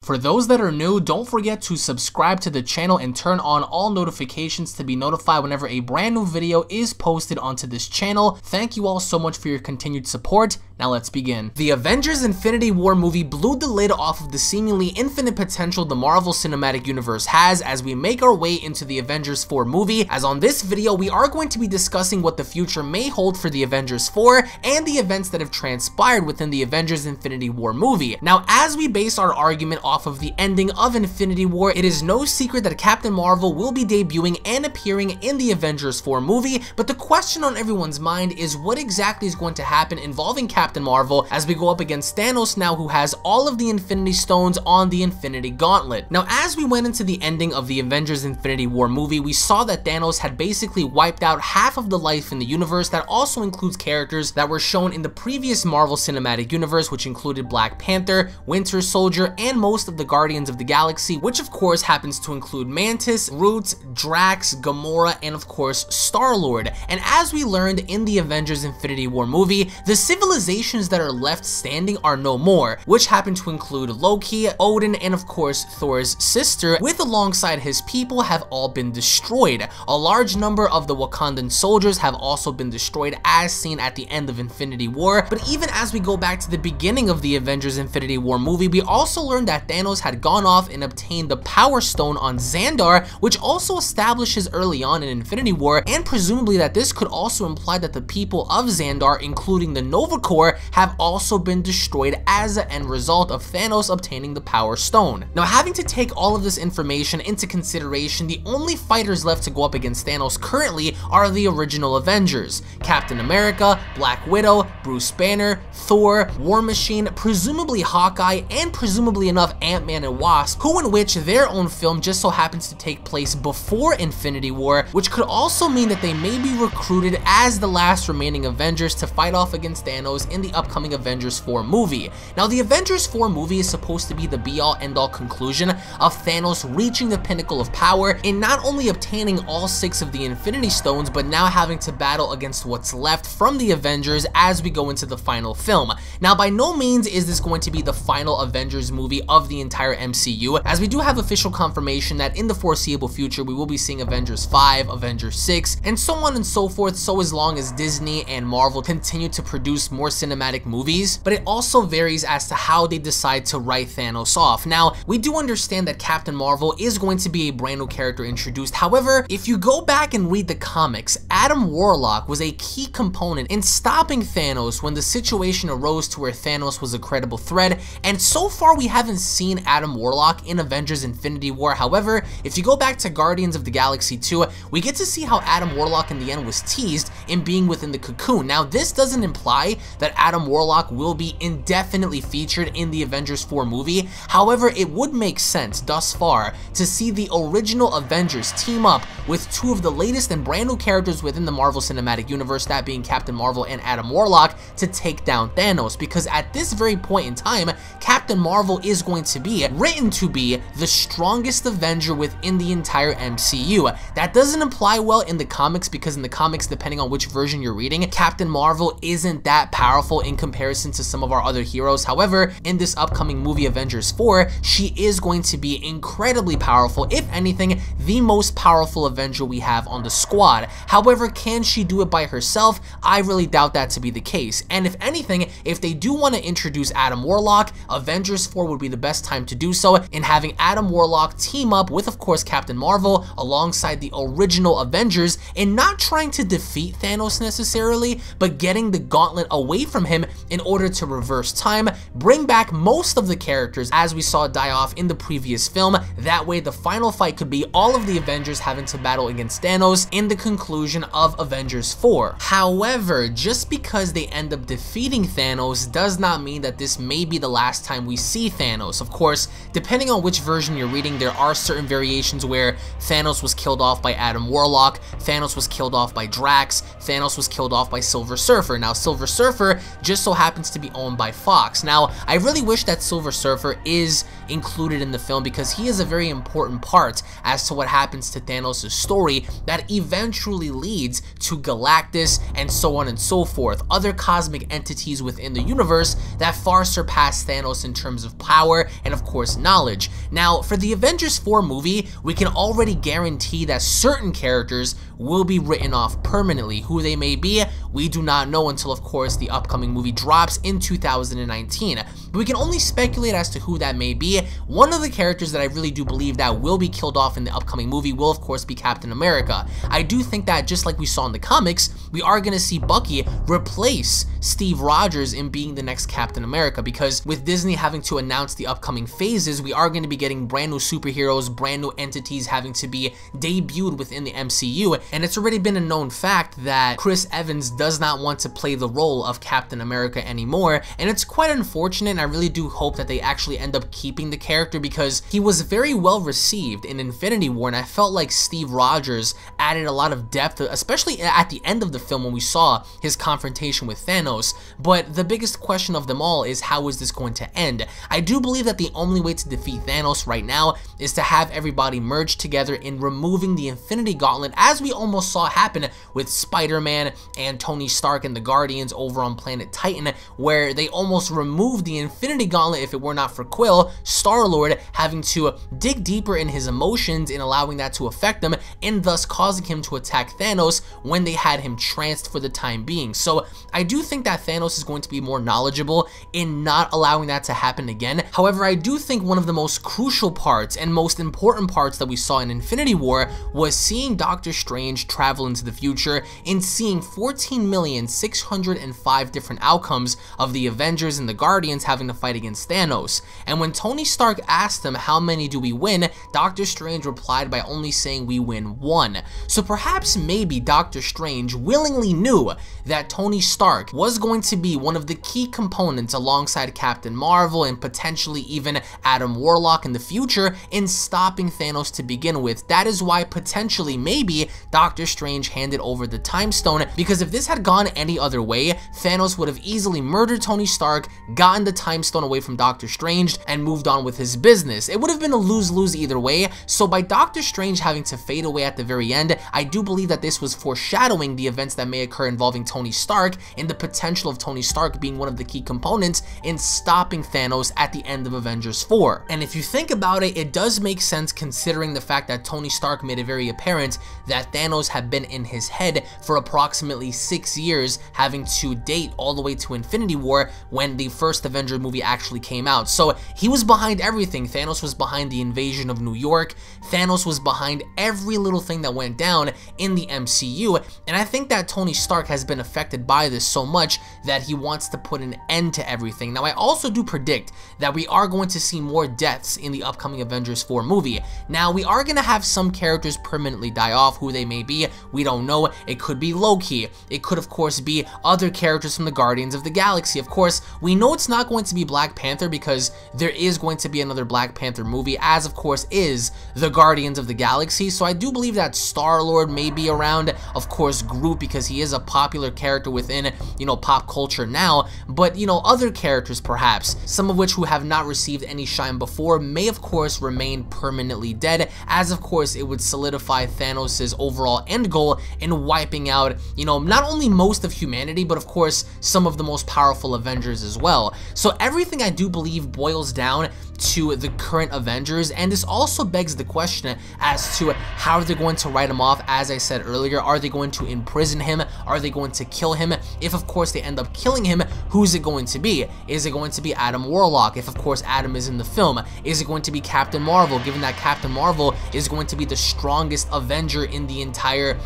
For those that are new, don't forget to subscribe to the channel and turn on all notifications to be notified whenever a brand new video is posted onto this channel. Thank you all so much for your continued support. Now let's begin. The Avengers Infinity War movie blew the lid off of the seemingly infinite potential the Marvel Cinematic Universe has as we make our way into the Avengers 4 movie, as on this video we are going to be discussing what the future may hold for the Avengers 4 and the events that have transpired within the Avengers Infinity War movie. Now, as we base our argument off of the ending of Infinity War, it is no secret that Captain Marvel will be debuting and appearing in the Avengers 4 movie, but the question on everyone's mind is what exactly is going to happen involving Captain Marvel as we go up against Thanos now, who has all of the Infinity Stones on the Infinity Gauntlet. Now, as we went into the ending of the Avengers Infinity War movie, we saw that Thanos had basically wiped out half of the life in the universe. That also includes characters that were shown in the previous Marvel Cinematic Universe, which included Black Panther, Winter Soldier, and most of the Guardians of the Galaxy, which of course happens to include Mantis, Groot, Drax, Gamora, and of course Star-Lord. And as we learned in the Avengers Infinity War movie, the civilizations that are left standing are no more, which happen to include Loki, Odin, and of course Thor's sister, with alongside his people, have all been destroyed. A large number of the Wakandan soldiers have also been destroyed, as seen at the end of Infinity War. But even as we go back to the beginning of the Avengers Infinity War movie, we also learned that Thanos had gone off and obtained the Power Stone on Xandar, which also establishes early on in Infinity War, and presumably that this could also imply that the people of Xandar, including the Nova Corps, have also been destroyed as an end result of Thanos obtaining the Power Stone. Now, having to take all of this information into consideration, the only fighters left to go up against Thanos currently are the original Avengers: Captain America, Black Widow, Bruce Banner, Thor, War Machine, presumably Hawkeye, and presumably enough Ant-Man and Wasp, who in which their own film just so happens to take place before Infinity War, which could also mean that they may be recruited as the last remaining Avengers to fight off against Thanos in the upcoming Avengers 4 movie. Now, the Avengers 4 movie is supposed to be the be-all end-all conclusion of Thanos reaching the pinnacle of power in not only obtaining all 6 of the Infinity Stones, but now having to battle against what's left from the Avengers as we go into the final film. Now, by no means is this going to be the final Avengers movie of the entire MCU, as we do have official confirmation that in the foreseeable future we will be seeing Avengers 5, Avengers 6, and so on and so forth, so as long as Disney and Marvel continue to produce more cinematic movies. But it also varies as to how they decide to write Thanos off. Now, we do understand that Captain Marvel is going to be a brand new character introduced. However, if you go back and read the comics, Adam Warlock was a key component in stopping Thanos when the situation arose to where Thanos was a credible threat, and so far we haven't seen Adam Warlock in Avengers Infinity War. However, if you go back to Guardians of the Galaxy 2, we get to see how Adam Warlock in the end was teased in being within the cocoon. Now, this doesn't imply that Adam Warlock will be indefinitely featured in the Avengers 4 movie. However, it would make sense thus far to see the original Avengers team up with 2 of the latest and brand new characters within the Marvel Cinematic Universe, that being Captain Marvel and Adam Warlock, to take down Thanos, because at this very point in time, Captain Marvel is going to be written to be the strongest Avenger within the entire MCU. That doesn't apply well in the comics, because in the comics, depending on which version you're reading, Captain Marvel isn't that powerful in comparison to some of our other heroes. However, in this upcoming movie Avengers 4, she is going to be incredibly powerful, if anything, the most powerful Avenger we have on the squad. However, can she do it by herself? I really doubt that to be the case. And if anything, if they do want to introduce Adam Warlock, Avengers 4 would be the best time to do so, in having Adam Warlock team up with, of course, Captain Marvel alongside the original Avengers, and not trying to defeat Thanos necessarily, but getting the gauntlet away from him in order to reverse time, bring back most of the characters as we saw die off in the previous film. That way, the final fight could be all of the Avengers having to battle against Thanos in the conclusion of Avengers 4. However, just because they end up defeating Thanos does not mean that this may be the last time we see Thanos. Of course, depending on which version you're reading, there are certain variations where Thanos was killed off by Adam Warlock, Thanos was killed off by Drax, Thanos was killed off by Silver Surfer. Now, Silver Surfer just so happens to be owned by Fox. Now, I really wish that Silver Surfer is included in the film because he is a very important part as to what happens to Thanos' story that eventually leads to Galactus and so on and so forth, other cosmic entities within the universe that far surpass Thanos in terms of power and of course knowledge. Now, for the Avengers 4 movie, we can already guarantee that certain characters will be written off permanently. Who they may be, we do not know until of course the upcoming movie drops in 2019. But we can only speculate as to who that may be. One of the characters that I really do believe that will be killed off in the upcoming movie will of course be Captain America. I do think that just like we saw in the comics, we are going to see Bucky replace Steve Rogers in being the next Captain America, because with Disney having to announce the upcoming phases, we are going to be getting brand new superheroes, brand new entities having to be debuted within the MCU, and it's already been a known fact that Chris Evans does not want to play the role of Captain America anymore, and it's quite unfortunate, and I really do hope that they actually end up keeping the character because he was very well received in Infinity War, and I felt like Steve Rogers added a lot of depth, especially at the end of the film when we saw his confrontation with Thanos. But the biggest question of them all is, how is this going to end? I do believe that the only way to defeat Thanos right now is to have everybody merge together in removing the Infinity Gauntlet, as we almost saw happen with Spider-Man and Tony Stark and the Guardians over on planet Titan, where they almost removed the Infinity Gauntlet if it were not for Quill, Star-Lord having to dig deeper in his emotions and allowing that to affect him, and thus causing him to attack Thanos when they had him tranced for the time being. So I do think that Thanos is going to be more knowledgeable in not allowing that to happen again. However, I do think one of the most crucial parts and most important parts that we saw in Infinity War was seeing Doctor Strange travel into the future and seeing 14,605 different outcomes of the Avengers and the Guardians having to fight against Thanos. And when Tony Stark asked him how many do we win, Doctor Strange replied by only saying we win one. So perhaps maybe Doctor Strange willingly knew that Tony Stark was going to be one of the key components alongside Captain Marvel and potentially even Adam Warlock in the future in stopping Thanos to begin with. That is why potentially maybe Doctor Strange handed over the Time Stone, because if this had gone any other way, Thanos would have easily murdered Tony Stark, gotten the Time Stone away from Doctor Strange, and moved on with his business. It would have been a lose-lose either way, so by Doctor Strange having to fade away at the very end, I do believe that this was foreshadowing the events that may occur involving Tony Stark and the potential of Tony Stark being one of the key components in stopping Thanos at the end of Avengers 4. And if you think about it, it does make sense considering the fact that Tony Stark made it very apparent that Thanos had been in his head for approximately 6 years, having to date all the way to Infinity War when the first Avenger movie actually came out. So he was behind everything. Thanos was behind the invasion of New York. Thanos was behind every little thing that went down in the MCU, and I think that Tony Stark has been affected by this so much that he wants to put an end to everything. Now, I also do predict that we are going to see more deaths in the upcoming Avengers 4 movie. Now, we are going to have some characters permanently die off. Who they may be, we don't know. It could be Loki. It could, of course, be other characters from the Guardians of the Galaxy. Of course, we know it's not going to be Black Panther because there is going to be another Black Panther movie, as of course is the Guardians of the Galaxy. So I do believe that Star-Lord may be around, of course Groot, because he is a popular character within, pop culture now, but other characters perhaps, some of which who have not received any shine before, may of course remain permanently dead, as of course it would solidify Thanos' overall end goal in wiping out, not only most of humanity, but of course some of the most powerful Avengers as well. So everything I do believe boils down to the current Avengers, and this also begs the question as to how they're going to write him off. As I said earlier, are they going to imprison him? Are they going to kill him? If of course they end up killing him, who's it going to be? Is it going to be Adam Warlock, if of course Adam is in the film? Is it going to be Captain Marvel, given that Captain Marvel is going to be the strongest Avenger in the entire,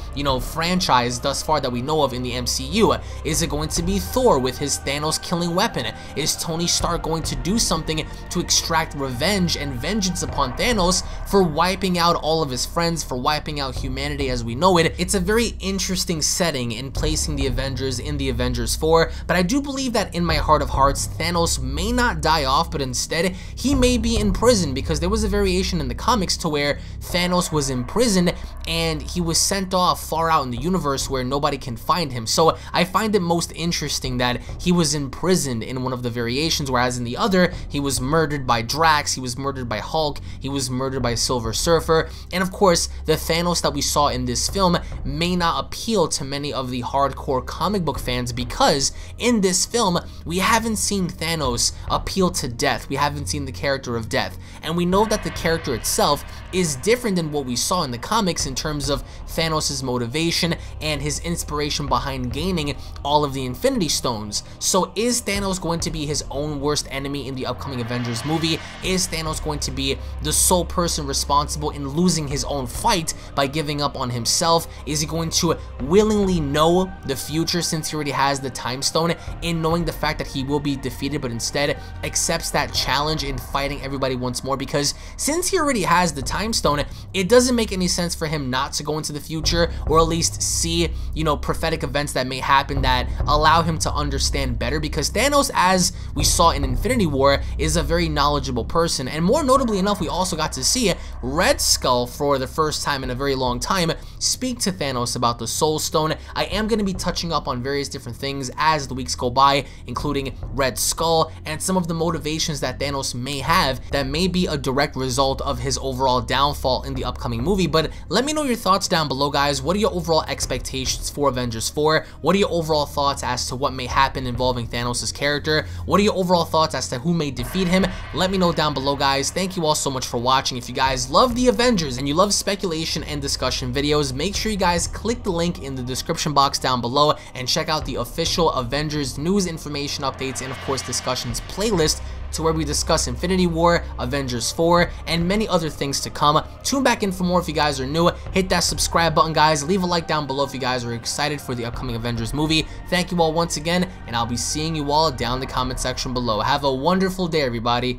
franchise thus far that we know of in the MCU? Is it going to be Thor with his Thanos killing weapon? Is Tony Stark going to do something to extract revenge and vengeance upon Thanos for wiping out all of his friends, for wiping out humanity as we know it? It's a very interesting setting in placing the Avengers in the Avengers 4, but I do believe that in my heart of hearts, Thanos may not die off, but instead he may be in prison, because there was a variation in the comics to where Thanos was imprisoned and he was sent off far out in the universe where nobody can find him. So I find it most interesting that he was imprisoned in one of the variations, whereas in the other, he was murdered by Drax, he was murdered by Hulk, he was murdered by Silver Surfer, and of course, the Thanos that we saw in this film may not appeal to many of the hardcore comic book fans because in this film, we haven't seen Thanos appeal to death, we haven't seen the character of death, and we know that the character itself is different than what we saw in the comics in terms of Thanos' motivation and his inspiration behind gaining all of the Infinity Stones. So is Thanos going to be his own worst enemy in the upcoming Avengers movie? Is Thanos going to be the sole person responsible in losing his own fight by giving up on himself? Is he going to willingly know the future since he already has the Time Stone, in knowing the fact that he will be defeated, but instead accepts that challenge in fighting everybody once more? Because since he already has the Time Stone, it doesn't make any sense for him not to go into the future, or at least see, you know, prophetic events that may happen that allow him to understand better, because Thanos, as we saw in Infinity War, is a very knowledgeable person. And more notably enough, we also got to see Red Skull for the first time in a very long time speak to Thanos about the Soul Stone. I am going to be touching up on various different things as the weeks go by, including Red Skull and some of the motivations that Thanos may have that may be a direct result of his overall downfall in the upcoming movie. But let me know your thoughts down below, guys. What are your overall expectations for Avengers 4? What are your overall thoughts as to what may happen involving Thanos' character? What are your overall thoughts as to who may defeat him? Let me know down below, guys. Thank you all so much for watching. If you guys love the Avengers and you love speculation and discussion videos, make sure you guys click the link in the description box down below and check out the official Avengers news, information, updates, and of course discussions playlist, to where we discuss Infinity War, Avengers 4, and many other things to come. Tune back in for more if you guys are new. Hit that subscribe button, guys. Leave a like down below if you guys are excited for the upcoming Avengers movie. Thank you all once again, and I'll be seeing you all down in the comment section below. Have a wonderful day, everybody.